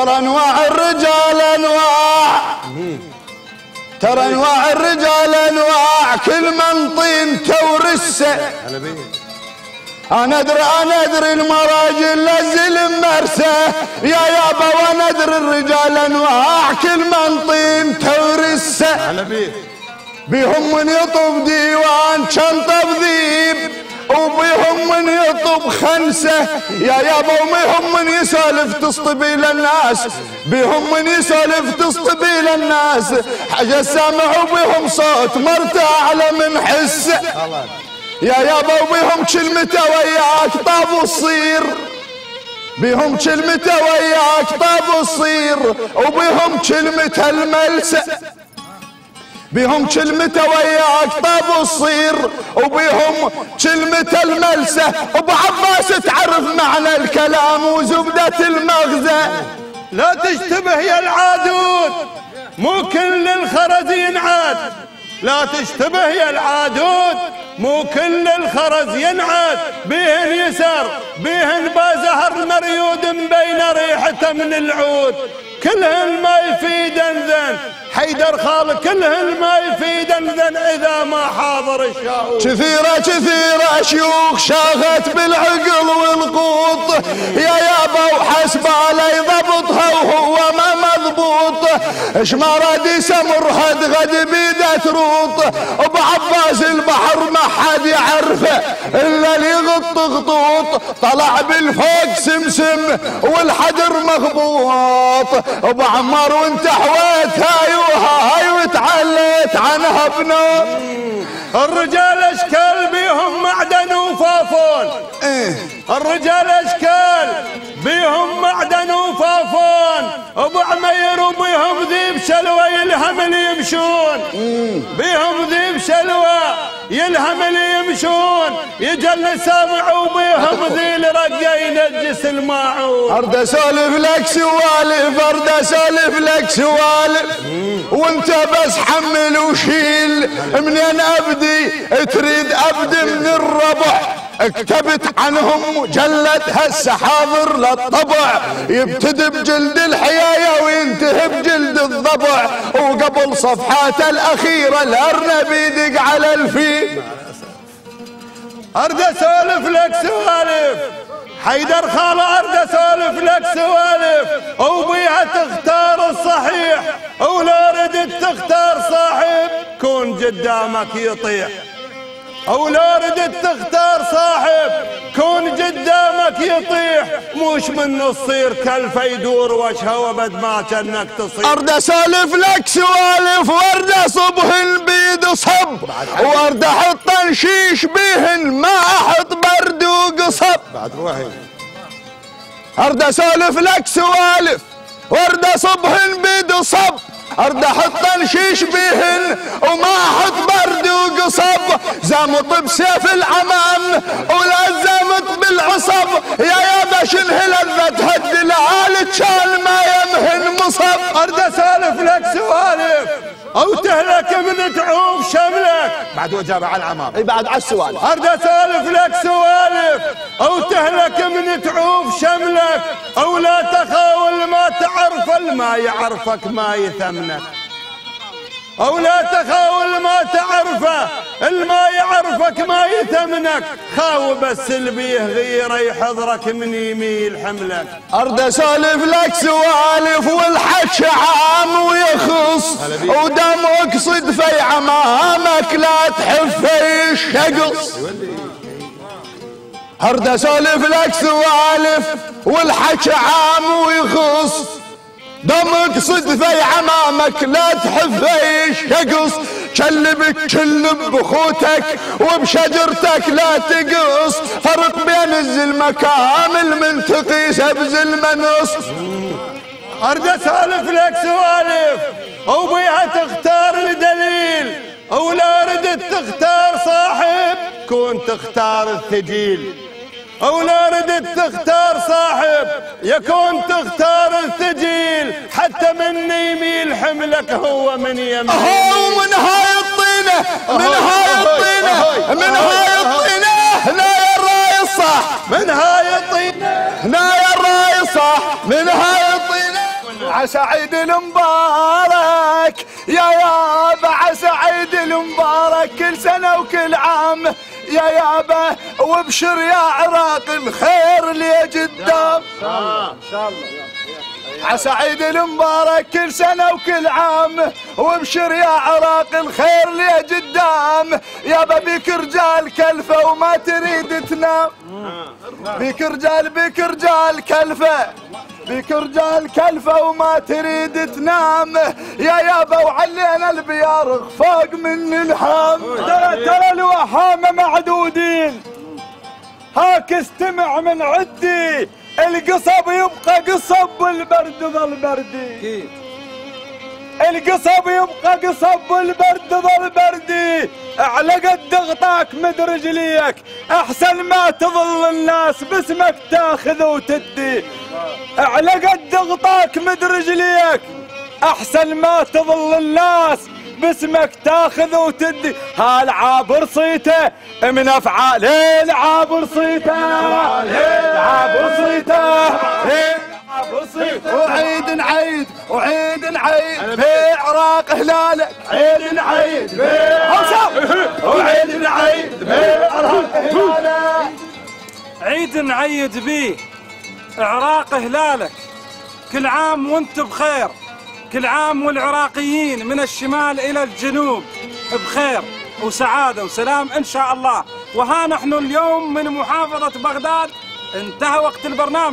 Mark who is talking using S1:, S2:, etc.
S1: ترى انواع الرجال انواع، ترى انواع الرجال انواع، كل من طين تورثه. انا ادري المراجل للزلم مرسه يا يابا، وانا ادري الرجال انواع، كل من طين تورثه. بيهم من يطب ديوان شنطه بذيب، وبيهم من يطب خنسه يا يابا، وبيهم من يسولف تسطبي للناس، بيهم من يسولف تسطبي للناس، حاجه سامع وبيهم صوت مرته اعلى من حسه يا يابا، وبيهم كلمته وياك طاب وصير، بيهم كلمته وياك طاب وصير، وبيهم كلمته الملسه، بيهم كلمته وياك طاب وصير، وبيهم كلمته الملسه. ابو عباس تعرف معنى الكلام وزبده المغزى.
S2: لا تشتبه يا العادود، مو كل الخرز ينعاد، لا تشتبه يا العادود، مو كل الخرز ينعاد، بيهن يسار بيهن بازهر مريود بين ريحته من العود، كلهن ما يفيدن ذن حيدر خال، كلهن ما يفيدن ذن اذا ما حاضر الشاهود.
S1: كثيرة شيوخ شاغت بالعقل والقوط يا يابا، وحسب علي ضبطها وهو ما مضبوط، اش ما راد يسمرهد غد بيده تروط، ابو عباس البحر ما حد يعرفه الا اللي يغط خطوط، طلع بالفوق سمسم والحجر مخبوط، ابو عمار وانت حويت هاي وتعليت عنها بنور.
S2: الرجال اشكال بيهم معدن وفافون، الرجال اشكال بيهم معدن وفافون، ابو عمير وبيهم ذيب شلوى يلهم اللي يمشون، بيهم ذيب شلوى يلهم اللي يمشون، يجل سامع وبيهم ذي الرقه ينجس الماعون.
S1: ارد اسولف لك سوالف، ارد اسولف لك سوالف، وانت بس حمل وشيل، منين ابدي تريد ابدي من الربع، كتبت عنهم مجلد هسه حاضر للطبع، يبتدي بجلد الحيايه وينتهي بجلد الضبع، وقبل صفحاته الاخيره الارنب يدق على الفيل.
S2: ارد اسولف لك سوالف حيدر خاله، ارد اسولف لك سوالف، وبيها تختار الصحيح، ولا ردت تختار صاحب كون قدامك يطيح، او لا ردت تختار صاحب كون قدامك يطيح، موش من تصير كلفه يدور وجهه وبد ما كانك تصير.
S1: ارد اسولف لك سوالف، وارد اصبهن بيد صب، وارد احط نشيش بيهن ما احط برد وقصب.
S2: بعد روحي
S1: ارد اسولف لك سوالف، وارد اصبهن بيد صب، ارد احط نشيش بيهن وما احط برد وقصب، زمط بسيف العمام ولا زمط بالعصب، يا يابا شنه لذتها الدلال كان ما يمهن مصب.
S2: ارد اسولف لك سوالف او تهلك من تعوف شملك، بعد وجابه على العمام.
S1: اي بعد على السوالف.
S2: ارد اسولف لك سوالف او تهلك من تعوف شملك، او لا تخاول ما تعرف الما يعرفك ما يثمنك، او لا تخاول ما تعرفه الما يعرفك ما يثمنك، خاو بس البيه غيره يحضرك من يميل حملك.
S1: ارد اسولف لك سوالف والحكي عام ويخص، ودم اقصد في عمامك لا تحف في الشقص. ارد اسولف لك سوالف والحكي عام ويخص، دم اقصد في عمامك لا تحف في الشقص، كلب بخوتك وبشجرتك لا تقص، فرق بين الزلمه كامل من تقيسه بزلمه نص.
S2: ارد اسولف لك سوالف وبيها تختار الدليل، ولا ردت تختار صاحب كون تختار الثقيل، او لا ردت تختار صاحب يكون تختار الثقيل، حتى من يميل حملك هو من يمين.
S1: هو من هاي الطينه، من هاي الطينه، من هاي الطينه هنا يا الراي الصح،
S2: من هاي الطينه
S1: هنا يا الراي الصح، من هاي الطينه. عسى عيد المبارك يا يابا، عسى عيد المبارك كل سنة وكل عام يا يابا، وابشر يا عراق الخير اللي قدام. ان شاء الله. عسى عيد المبارك كل سنة وكل عام، وابشر يا عراق الخير اللي قدام. يابا بيك رجال كلفة وما تريد تنام، بيك رجال كلفة، بيك رجال كلفة وما تريد تنام يا يابا، وعلينا البيارق فوق من الهام.
S3: ترى الوحامة معدودين، هاك استمع من عدي، القصب يبقى قصب والبرد ظل بردي، القصب يبقى قصب والبرد ظل بردي، على قد غطاك مد رجليك احسن ما تظل الناس باسمك تاخذ وتدي، على قد غطاك مد رجليك احسن ما تظل الناس باسمك تاخذ وتدي. هالعابر صيته من افعال عابر صيته، عابر صيته،
S1: وعيد نعيد وعيد نعيد في عراق هلالك، عيد نعيد في وعيد نعيد في عراق هلالك،
S4: عيد نعيد بيه عراق هلالك، كل عام وانت بخير، كل عام والعراقيين من الشمال إلى الجنوب بخير وسعادة وسلام إن شاء الله. وها نحن اليوم من محافظة بغداد، انتهى وقت البرنامج.